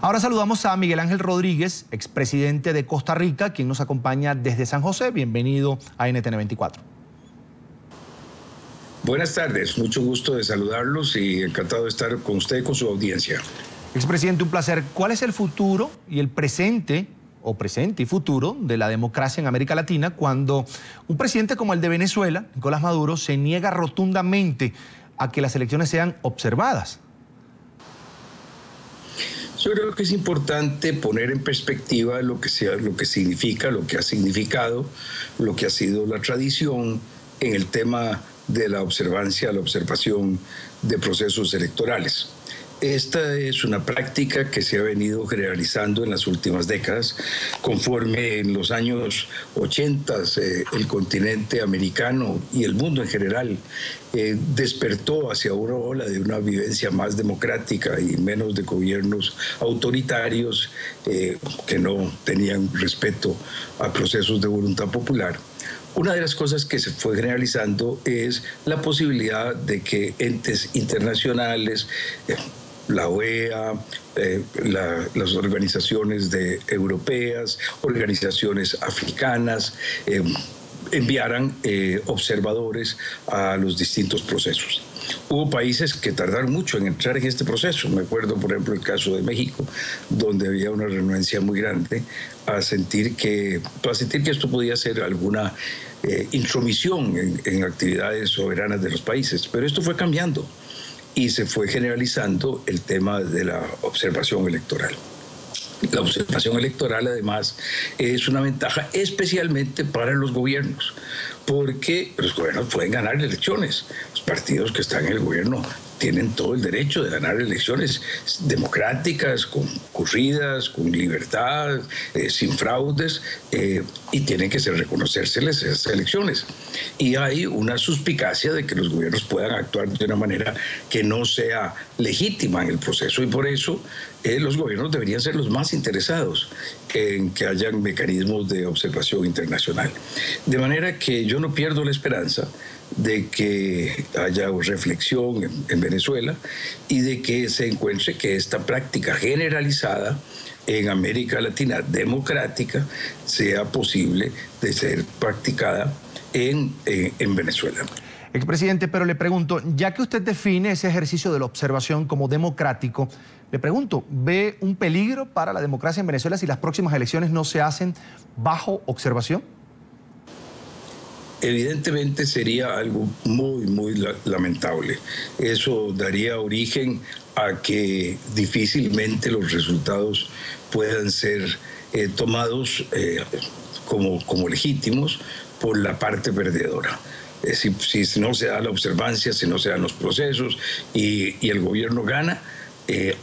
Ahora saludamos a Miguel Ángel Rodríguez, expresidente de Costa Rica, quien nos acompaña desde San José. Bienvenido a NTN 24. Buenas tardes, mucho gusto de saludarlos y encantado de estar con usted y con su audiencia. Expresidente, un placer. ¿Cuál es el futuro y el presente, o presente y futuro, de la democracia en América Latina cuando un presidente como el de Venezuela, Nicolás Maduro, se niega rotundamente a que las elecciones sean observadas? Yo creo que es importante poner en perspectiva lo que significa, lo que ha significado, lo que ha sido la tradición en el tema de la observancia, la observación de procesos electorales. Esta es una práctica que se ha venido generalizando en las últimas décadas, conforme en los años 80 el continente americano y el mundo en general despertó hacia una ola de una vivencia más democrática y menos de gobiernos autoritarios que no tenían respeto a procesos de voluntad popular. Una de las cosas que se fue generalizando es la posibilidad de que entes internacionales, la OEA, las organizaciones europeas, organizaciones africanas, enviaran observadores a los distintos procesos. Hubo países que tardaron mucho en entrar en este proceso. Me acuerdo, por ejemplo, el caso de México, donde había una renuencia muy grande a sentir que esto podía ser alguna intromisión en actividades soberanas de los países. Pero esto fue cambiando y se fue generalizando el tema de la observación electoral. La observación electoral, además, es una ventaja especialmente para los gobiernos, porque los gobiernos pueden ganar elecciones. Los partidos que están en el gobierno tienen todo el derecho de ganar elecciones democráticas, concurridas, con libertad, sin fraudes, y tienen que reconocérseles esas elecciones. Y hay una suspicacia de que los gobiernos puedan actuar de una manera que no sea legítima en el proceso, y por eso los gobiernos deberían ser los más interesados en que hayan mecanismos de observación internacional. De manera que yo no pierdo la esperanza de que haya reflexión en Venezuela y de que se encuentre que esta práctica generalizada en América Latina democrática sea posible de ser practicada en Venezuela. Expresidente, pero le pregunto, ya que usted define ese ejercicio de la observación como democrático, le pregunto, ¿ve un peligro para la democracia en Venezuela si las próximas elecciones no se hacen bajo observación? Evidentemente sería algo muy lamentable. Eso daría origen a que difícilmente los resultados puedan ser tomados como legítimos por la parte perdedora. Si no se da la observancia, si no se dan los procesos y el gobierno gana,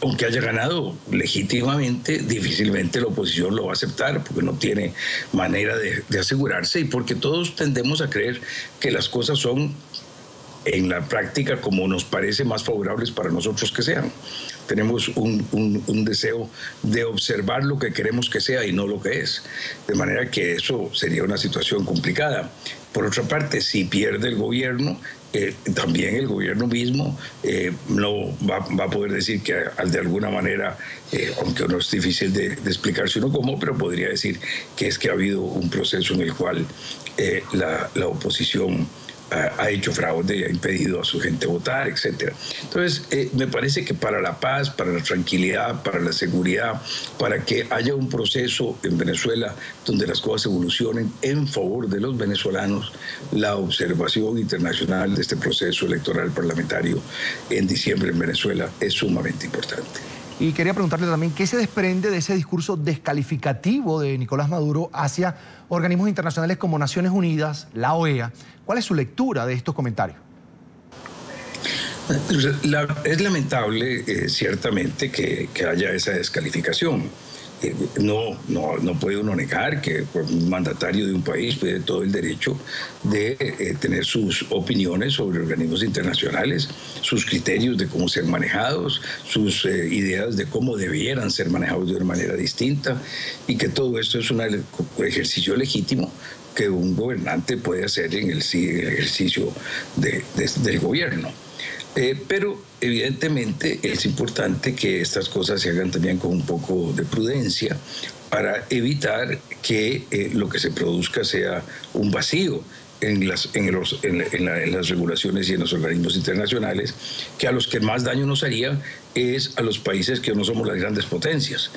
aunque haya ganado legítimamente, difícilmente la oposición lo va a aceptar porque no tiene manera de asegurarse y porque todos tendemos a creer que las cosas son en la práctica como nos parece más favorables para nosotros que sean. Tenemos un deseo de observar lo que queremos que sea y no lo que es. De manera que eso sería una situación complicada. Por otra parte, si pierde el gobierno, también el gobierno mismo no va a poder decir que de alguna manera, aunque no es difícil de explicarse uno cómo, pero podría decir que es que ha habido un proceso en el cual la oposición ha hecho fraude, ha impedido a su gente votar, etc. Entonces, me parece que para la paz, para la tranquilidad, para la seguridad, para que haya un proceso en Venezuela donde las cosas evolucionen en favor de los venezolanos, la observación internacional de este proceso electoral parlamentario en diciembre en Venezuela es sumamente importante. Y quería preguntarle también, ¿qué se desprende de ese discurso descalificativo de Nicolás Maduro hacia organismos internacionales como Naciones Unidas, la OEA? ¿Cuál es su lectura de estos comentarios? Es lamentable, ciertamente, que haya esa descalificación. No puede uno negar que un mandatario de un país tiene todo el derecho de tener sus opiniones sobre organismos internacionales, sus criterios de cómo ser manejados, sus ideas de cómo debieran ser manejados de una manera distinta, y que todo esto es un ejercicio legítimo que un gobernante puede hacer en el ejercicio del gobierno. Pero evidentemente es importante que estas cosas se hagan también con un poco de prudencia para evitar que lo que se produzca sea un vacío en las regulaciones y en los organismos internacionales, que a los que más daño nos haría es a los países que no somos las grandes potencias,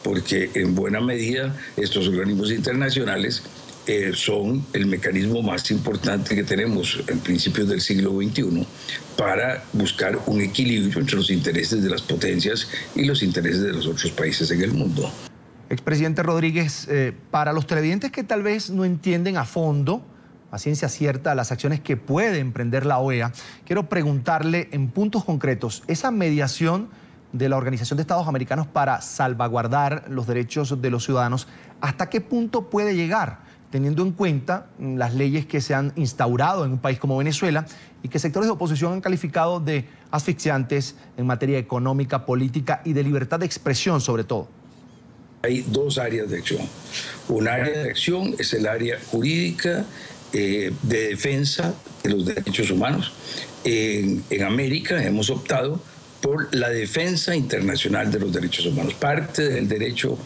porque en buena medida estos organismos internacionales son el mecanismo más importante que tenemos en principios del siglo XXI para buscar un equilibrio entre los intereses de las potencias y los intereses de los otros países en el mundo. Expresidente Rodríguez, para los televidentes que tal vez no entienden a fondo, a ciencia cierta, las acciones que puede emprender la OEA, quiero preguntarle en puntos concretos, esa mediación de la Organización de Estados Americanos para salvaguardar los derechos de los ciudadanos, ¿hasta qué punto puede llegar, teniendo en cuenta las leyes que se han instaurado en un país como Venezuela y que sectores de oposición han calificado de asfixiantes en materia económica, política y de libertad de expresión sobre todo? Hay dos áreas de acción. Un área de acción es el área jurídica de defensa de los derechos humanos. En América hemos optado por la defensa internacional de los derechos humanos. Parte del derecho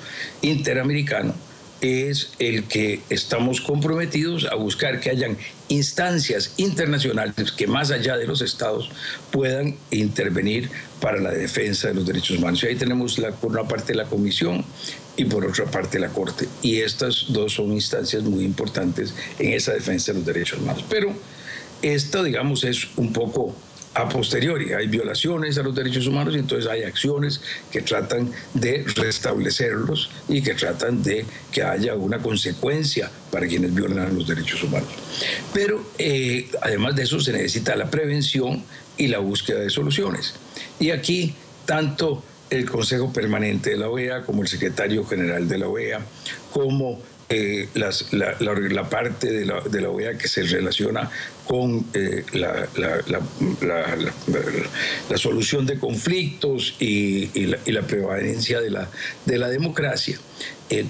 interamericano es el que estamos comprometidos a buscar que hayan instancias internacionales que más allá de los estados puedan intervenir para la defensa de los derechos humanos. Y ahí tenemos por una parte la Comisión y por otra parte la Corte. Y estas dos son instancias muy importantes en esa defensa de los derechos humanos. Pero esto, digamos, es un poco a posteriori. Hay violaciones a los derechos humanos y entonces hay acciones que tratan de restablecerlos y que tratan de que haya una consecuencia para quienes violan los derechos humanos. Pero además de eso se necesita la prevención y la búsqueda de soluciones. Y aquí tanto el Consejo Permanente de la OEA como el Secretario General de la OEA como la parte de la OEA que se relaciona con la solución de conflictos y la prevalencia de la democracia.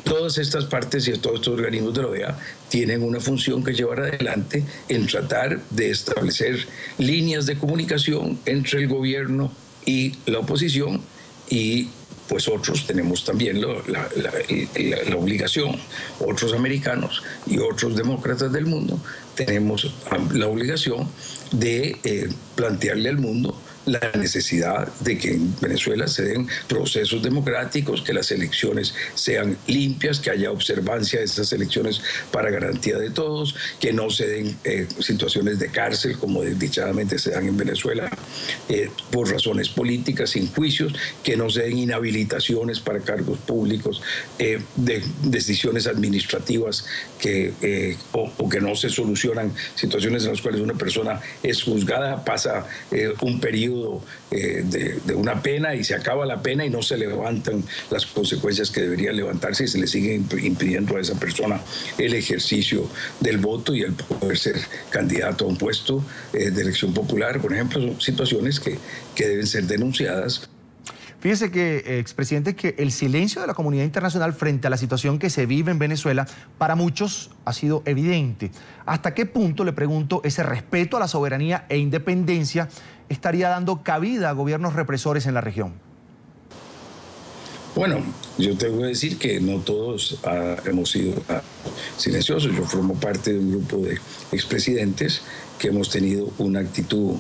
Todas estas partes y todos estos organismos de la OEA tienen una función que llevar adelante en tratar de establecer líneas de comunicación entre el gobierno y la oposición, y pues otros tenemos también la obligación, otros americanos y otros demócratas del mundo, tenemos la obligación de plantearle al mundo la necesidad de que en Venezuela se den procesos democráticos, que las elecciones sean limpias, que haya observancia de esas elecciones para garantía de todos, que no se den situaciones de cárcel como desdichadamente se dan en Venezuela por razones políticas, sin juicios, que no se den inhabilitaciones para cargos públicos, de decisiones administrativas o que no se solucionan situaciones en las cuales una persona es juzgada, pasa un periodo de una pena y se acaba la pena y no se levantan las consecuencias que deberían levantarse y se le sigue impidiendo a esa persona el ejercicio del voto y el poder ser candidato a un puesto de elección popular. Por ejemplo, son situaciones que deben ser denunciadas. Fíjese que, expresidente, que el silencio de la comunidad internacional frente a la situación que se vive en Venezuela para muchos ha sido evidente. ¿Hasta qué punto, le pregunto, ese respeto a la soberanía e independencia estaría dando cabida a gobiernos represores en la región? Bueno, yo tengo que decir que no todos hemos sido silenciosos. Yo formo parte de un grupo de expresidentes que hemos tenido una actitud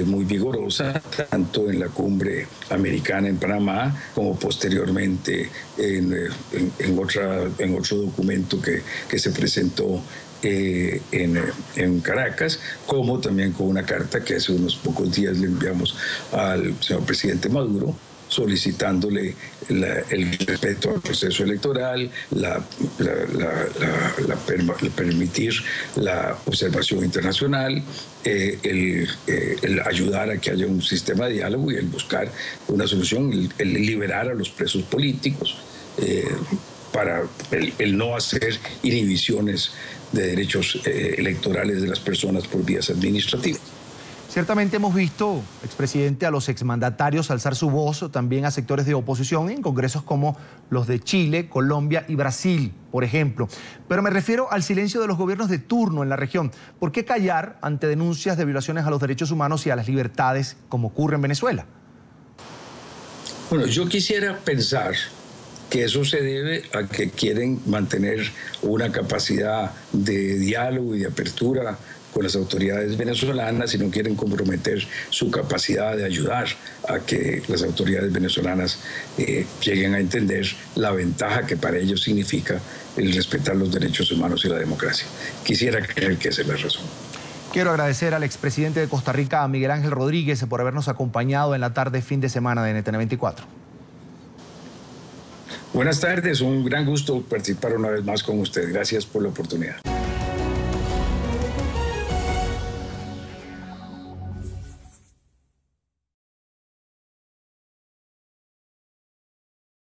muy vigorosa, tanto en la cumbre americana en Panamá como posteriormente en otro documento que se presentó en Caracas, como también con una carta que hace unos pocos días le enviamos al señor presidente Maduro, solicitándole el respeto al proceso electoral, permitir la observación internacional, el ayudar a que haya un sistema de diálogo y el buscar una solución, el liberar a los presos políticos, para el no hacer inhibiciones de derechos electorales de las personas por vías administrativas. Ciertamente hemos visto, expresidente, a los exmandatarios alzar su voz, también a sectores de oposición en congresos como los de Chile, Colombia y Brasil, por ejemplo. Pero me refiero al silencio de los gobiernos de turno en la región. ¿Por qué callar ante denuncias de violaciones a los derechos humanos y a las libertades, como ocurre en Venezuela? Bueno, yo quisiera pensar que eso se debe a que quieren mantener una capacidad de diálogo y de apertura con las autoridades venezolanas y no quieren comprometer su capacidad de ayudar a que las autoridades venezolanas lleguen a entender la ventaja que para ellos significa el respetar los derechos humanos y la democracia. Quisiera creer que esa es la razón. Quiero agradecer al expresidente de Costa Rica, Miguel Ángel Rodríguez, por habernos acompañado en la tarde fin de semana de NTN 24. Buenas tardes, un gran gusto participar una vez más con usted. Gracias por la oportunidad.